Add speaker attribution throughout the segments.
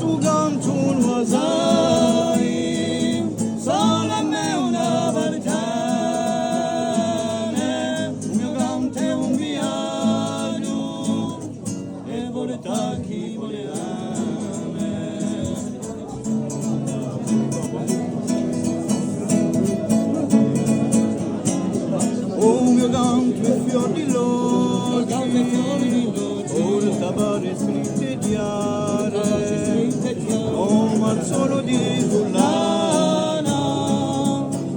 Speaker 1: tu canto lo sai, solo a me una partane, il mio canto è un viaggio, e voleta chi voleva me. Oh, mio canto è fior di loci, oh, il tabare scritte chiare, oh, ma solo di sull'ana,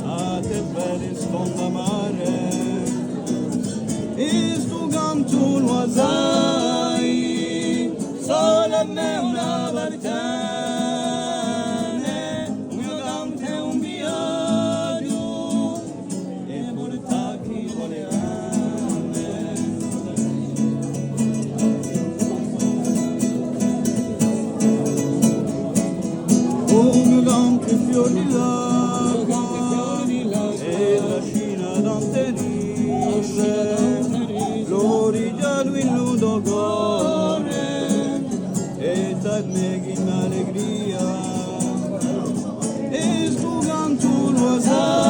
Speaker 1: a te bene sponda mare, e stu canto lo sai, solo a me una partane, il mio canto è un viaggio, e volta chi voleva me. Oh, mio canto è fior di l'acqua, e la scina tante risse, l'origine del nudo corre, e da me che in allegria, e stu canto lo sai.